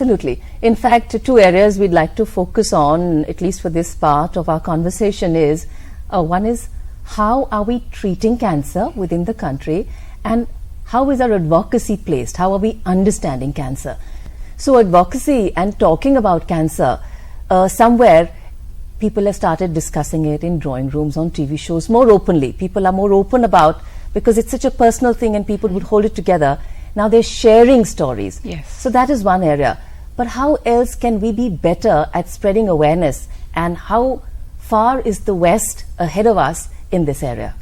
Absolutely. In fact, two areas we'd like to focus on, at least for this part of our conversation, is one is how are we treating cancer within the country, and how is our advocacy placed? How are we understanding cancer? So advocacy and talking about cancer, somewhere people have started discussing it in drawing rooms, on TV shows more openly. People are more open about, because it's such a personal thing and people would hold it together. Now they're sharing stories. Yes. So that is one area. But how else can we be better at spreading awareness, and how far is the West ahead of us in this area?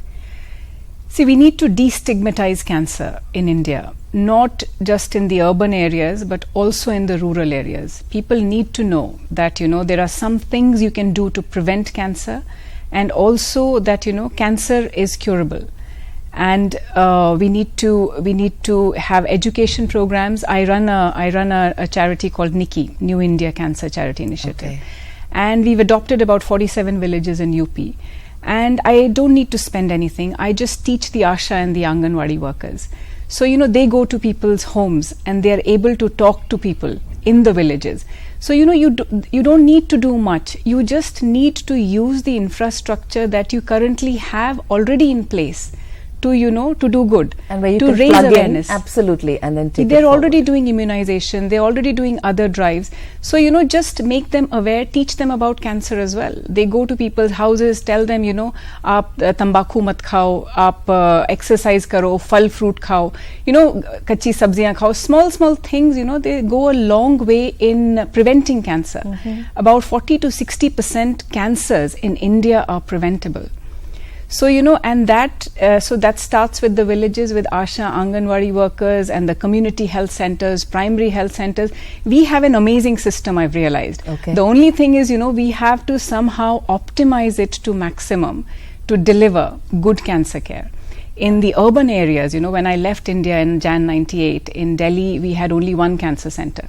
See, we need to destigmatize cancer in India, not just in the urban areas, but also in the rural areas. People need to know that, there are some things you can do to prevent cancer, and also that, cancer is curable. And we need to have education programs. I run a charity called NICI, New India Cancer Charity Initiative. Okay. And we've adopted about 47 villages in UP. And I don't need to spend anything. I just teach the ASHA and the Anganwadi workers. So, they go to people's homes and they are able to talk to people in the villages. So, you don't need to do much. You just need to use the infrastructure that you currently have already in place to, to do good, and where you to can raise plug awareness. in, absolutely, and then take They're it forward. already doing immunization, they're already doing other drives. So, just make them aware, teach them about cancer as well. They go to people's houses, tell them, aap tambakhu mat khao, aap exercise karo, phal fruit khao, kachi sabziyan khao. Small things, they go a long way in preventing cancer. About 40 to 60% cancers in India are preventable. So, and that starts with the villages, with ASHA, Anganwadi workers, and the community health centers, primary health centers. We have an amazing system, I've realized. Okay. The only thing is, we have to somehow optimize it to maximum to deliver good cancer care. In the urban areas, when I left India in Jan 98, in Delhi, we had only one cancer center.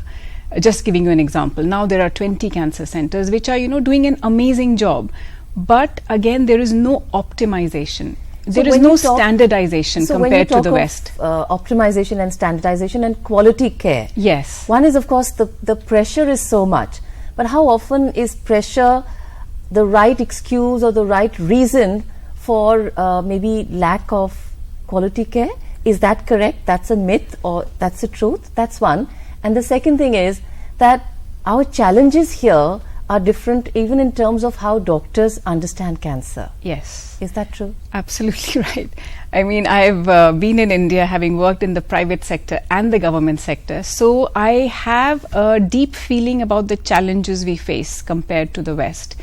Just giving you an example. Now there are 20 cancer centers, which are, doing an amazing job. But again, there is no optimization. There is no standardization compared to the West. Optimization and standardization and quality care. Yes. One is, of course, the pressure is so much. But how often is pressure the right excuse or the right reason for maybe lack of quality care? Is that correct? That's a myth, or that's the truth? That's one. And the second thing is that our challenges here are different even in terms of how doctors understand cancer. Yes. Is that true? Absolutely right. I mean, I've been in India having worked in the private sector and the government sector. So I have a deep feeling about the challenges we face compared to the West.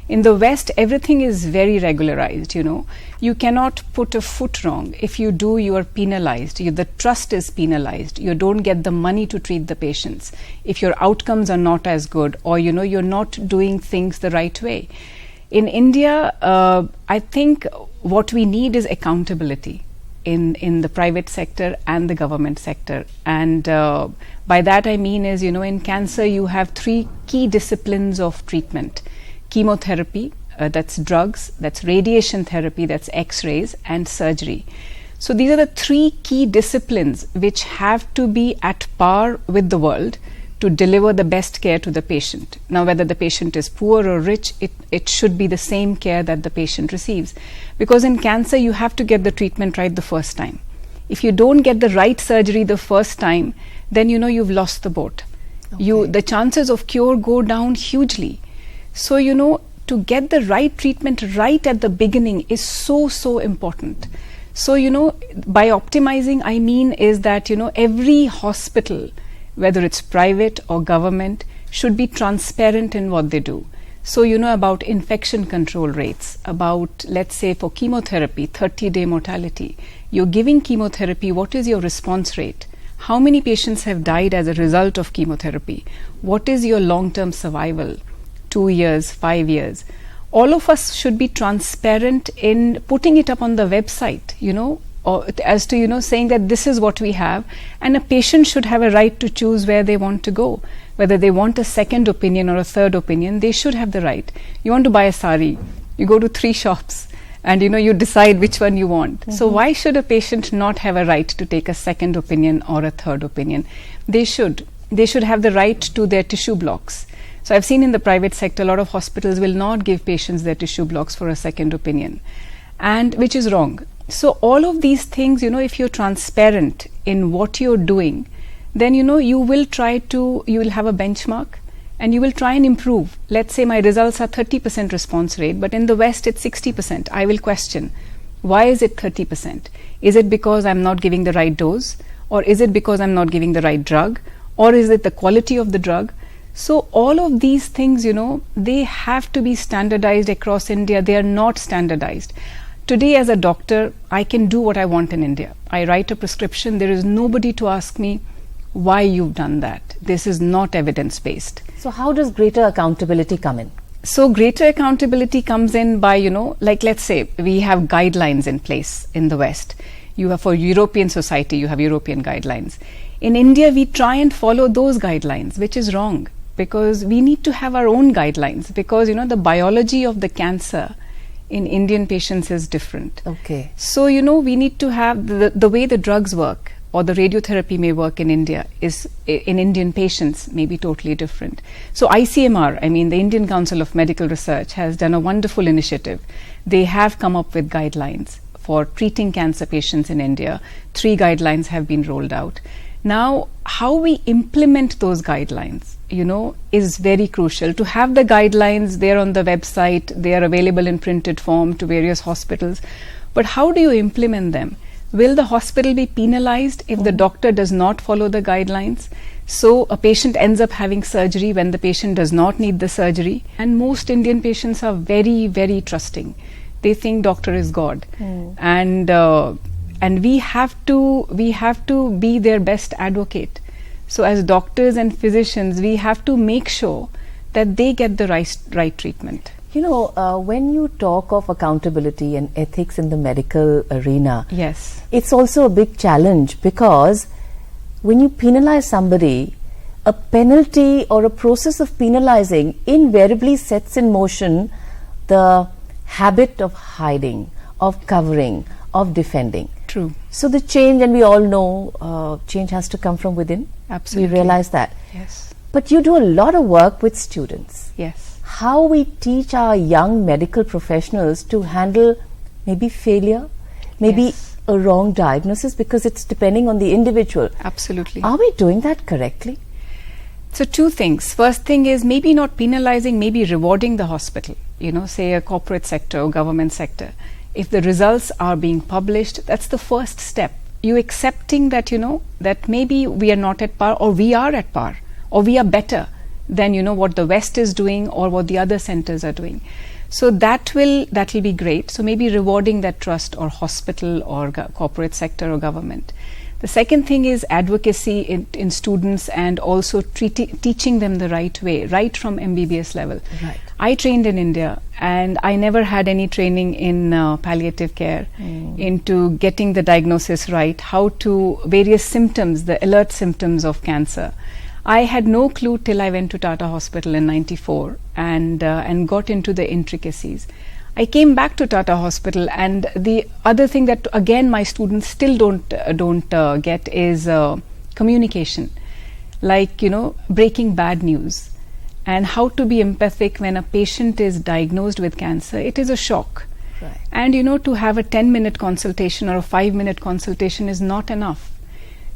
In the West, everything is very regularized, You cannot put a foot wrong. If you do, you are penalized. The trust is penalized. You don't get the money to treat the patients if your outcomes are not as good, or, you're not doing things the right way. In India, I think what we need is accountability in the private sector and the government sector. And by that I mean is, in cancer, you have three key disciplines of treatment. Chemotherapy, that's drugs, that's radiation therapy, that's x-rays, and surgery. So these are the three key disciplines which have to be at par with the world to deliver the best care to the patient. Now, whether the patient is poor or rich, it should be the same care that the patient receives. Because in cancer, you have to get the treatment right the first time. If you don't get the right surgery the first time, then you've lost the boat. Okay. The chances of cure go down hugely. So, to get the right treatment right at the beginning is so important. So, by optimizing, I mean is that, every hospital, whether it's private or government, should be transparent in what they do. So, about infection control rates, about, let's say, for chemotherapy, 30-day mortality. You're giving chemotherapy, what is your response rate? How many patients have died as a result of chemotherapy? What is your long-term survival? 2 years, 5 years. All of us should be transparent in putting it up on the website, or as to, saying that this is what we have, and a patient should have a right to choose where they want to go. Whether they want a second opinion or a third opinion, they should have the right. You want to buy a sari, you go to 3 shops, and you decide which one you want. So why should a patient not have a right to take a second opinion or a third opinion? They should. they should have the right to their tissue blocks. So I've seen in the private sector, a lot of hospitals will not give patients their tissue blocks for a second opinion, and which is wrong. So all of these things, if you're transparent in what you're doing, then, you will you will have a benchmark and you will try and improve. Let's say my results are 30% response rate, but in the West it's 60%. I will question, why is it 30%? Is it because I'm not giving the right dose? Or is it because I'm not giving the right drug? Or is it the quality of the drug? So all of these things, they have to be standardized across India. They are not standardized. Today as a doctor, I can do what I want in India. I write a prescription. There is nobody to ask me why you've done that. This is not evidence-based. So how does greater accountability come in? So greater accountability comes in by, like let's say we have guidelines in place in the West. You have for European society, you have European guidelines. In India, we try and follow those guidelines, which is wrong, because we need to have our own guidelines, because, the biology of the cancer in Indian patients is different. Okay. So, we need to have the way the drugs work or the radiotherapy may work in India is in Indian patients may be totally different. So ICMR, the Indian Council of Medical Research, has done a wonderful initiative. They have come up with guidelines for treating cancer patients in India. 3 guidelines have been rolled out. Now, how we implement those guidelines, is very crucial. To have the guidelines there on the website, they are available in printed form to various hospitals. But how do you implement them? Will the hospital be penalized if the doctor does not follow the guidelines? So a patient ends up having surgery when the patient does not need the surgery. And most Indian patients are very, very trusting. They think doctor is God. And we have to be their best advocate. So as doctors and physicians, we have to make sure that they get the right treatment. When you talk of accountability and ethics in the medical arena, yes, it's also a big challenge, because when you penalize somebody, a penalty or a process of penalizing invariably sets in motion the habit of hiding, of covering, of defending. True. So the change, and we all know change has to come from within. Absolutely. We realize that. Yes. But you do a lot of work with students. Yes. How we teach our young medical professionals to handle maybe failure, maybe Yes. a wrong diagnosis, because it's depending on the individual. Absolutely. Are we doing that correctly? So 2 things. First thing is maybe not penalizing, maybe rewarding the hospital, say a corporate sector or government sector. If the results are being published, that's the first step. You accepting that, that maybe we are not at par, or we are at par, or we are better than, what the West is doing or what the other centers are doing. So that will be great. So maybe rewarding that trust, or hospital or corporate sector or government. The second thing is advocacy in students, and also teaching them the right way, right from MBBS level. Right. I trained in India, and I never had any training in palliative care, into getting the diagnosis right, how to various symptoms, the alert symptoms of cancer. I had no clue till I went to Tata Hospital in '94 and got into the intricacies. I came back to Tata Hospital, and the other thing that again my students still don't get is communication, like breaking bad news, and how to be empathic when a patient is diagnosed with cancer. It is a shock, Right. and to have a 10-minute consultation or a 5-minute consultation is not enough.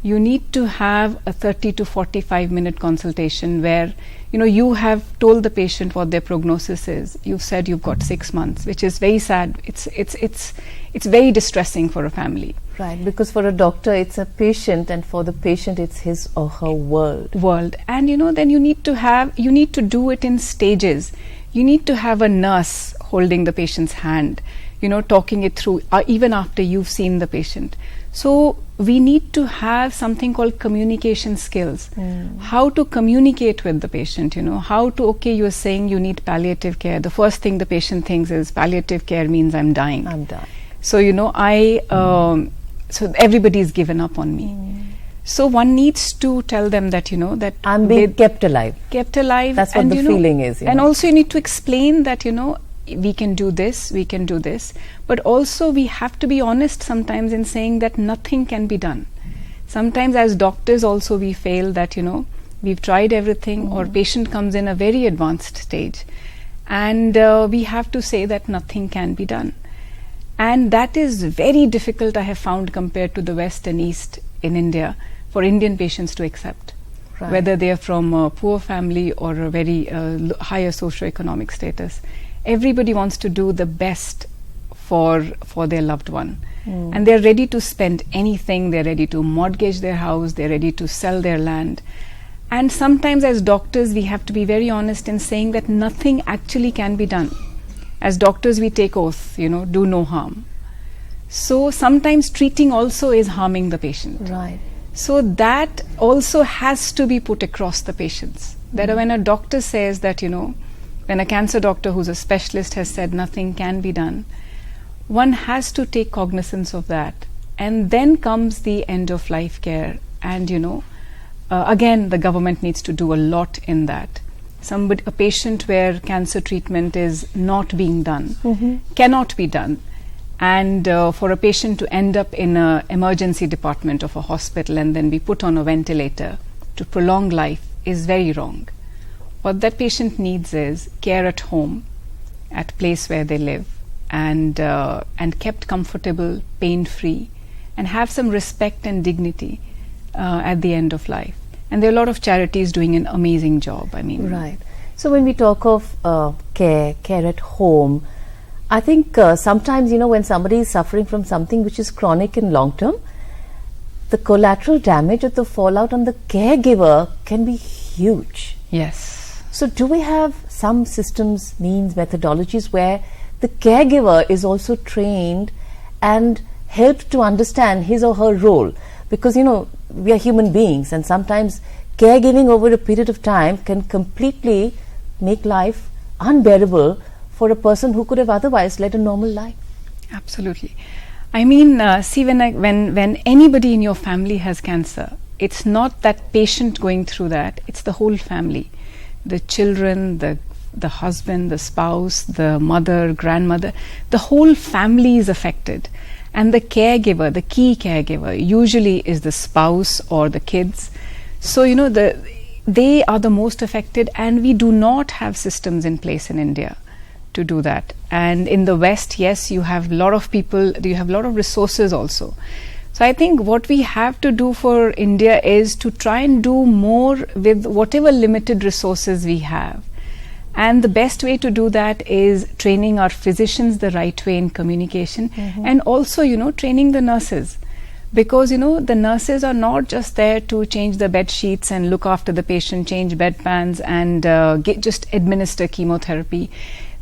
You need to have a 30 to 45-minute consultation where you have told the patient what their prognosis is. You've said you've got 6 months, which is very sad. It's very distressing for a family. Right, because for a doctor it's a patient, and for the patient it's his or her world. And then you need to do it in stages. You need to have a nurse holding the patient's hand, talking it through, even after you've seen the patient. So we need to have something called communication skills. How to communicate with the patient, how to, okay, you're saying you need palliative care. The first thing the patient thinks is palliative care means I'm dying. So, so everybody's given up on me. So one needs to tell them that, that I'm being kept alive. That's what the feeling is. And also you need to explain that, we can do this, but also we have to be honest sometimes in saying that nothing can be done. Sometimes as doctors also we fail that, We've tried everything, or patient comes in a very advanced stage, and we have to say that nothing can be done. And that is very difficult, I have found, compared to the West and East in India, for Indian patients to accept. Right. Whether they are from a poor family or a very higher socioeconomic status. Everybody wants to do the best for their loved one. And they're ready to spend anything. They're ready to mortgage their house. They're ready to sell their land. And sometimes as doctors, we have to be very honest in saying that nothing actually can be done. As doctors, we take oath, do no harm. So sometimes treating also is harming the patient. Right. So that also has to be put across the patients. That when a doctor says that, when a cancer doctor who's a specialist has said nothing can be done, one has to take cognizance of that. And then comes the end of life care. And, again, the government needs to do a lot in that. A patient where cancer treatment is not being done, cannot be done. And for a patient to end up in an emergency department of a hospital and then be put on a ventilator to prolong life is very wrong. What that patient needs is care at home, at place where they live, and kept comfortable, pain-free, and have some respect and dignity at the end of life. And there are a lot of charities doing an amazing job. Right. So when we talk of care at home, I think sometimes, when somebody is suffering from something which is chronic and long term, the collateral damage or the fallout on the caregiver can be huge. Yes. So do we have some systems, means, methodologies where the caregiver is also trained and helped to understand his or her role? Because, we are human beings, and sometimes caregiving over a period of time can completely make life unbearable for a person who could have otherwise led a normal life. Absolutely. See, when anybody in your family has cancer, it's not that patient going through that, it's the whole family. The children, the husband, the spouse, the mother, grandmother, the whole family is affected. And the caregiver, the key caregiver, usually is the spouse or the kids. So, they are the most affected, and we do not have systems in place in India to do that. And in the West, yes, you have a lot of people, you have a lot of resources also. So I think what we have to do for India is to try and do more with whatever limited resources we have. And the best way to do that is training our physicians the right way in communication, and also, training the nurses. Because, the nurses are not just there to change the bed sheets and look after the patient, change bedpans and just administer chemotherapy.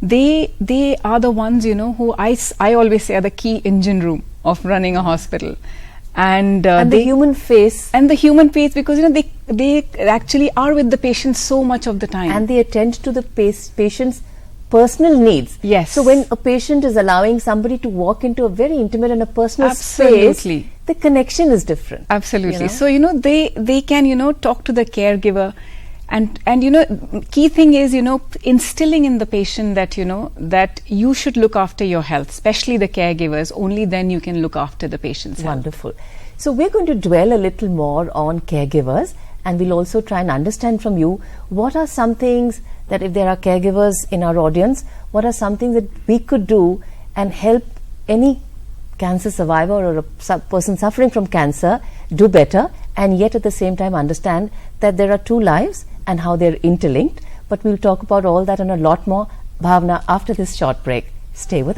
They are the ones, who I always say are the key engine room of running a hospital. And the human face. And the human face, because, they actually are with the patient so much of the time. And they attend to the patient's personal needs. Yes. So when a patient is allowing somebody to walk into a very intimate and a personal space, the connection is different. Absolutely. So, they can, talk to the caregiver. And key thing is, instilling in the patient that, that you should look after your health, especially the caregivers. Only then you can look after the patient's health. Wonderful. So we're going to dwell a little more on caregivers, and we'll also try and understand from you what are some things that, if there are caregivers in our audience, what are some things that we could do and help any cancer survivor or a person suffering from cancer do better, and yet at the same time understand that there are two lives and how they're interlinked. But we'll talk about all that and a lot more, Bhavna, after this short break. Stay with us.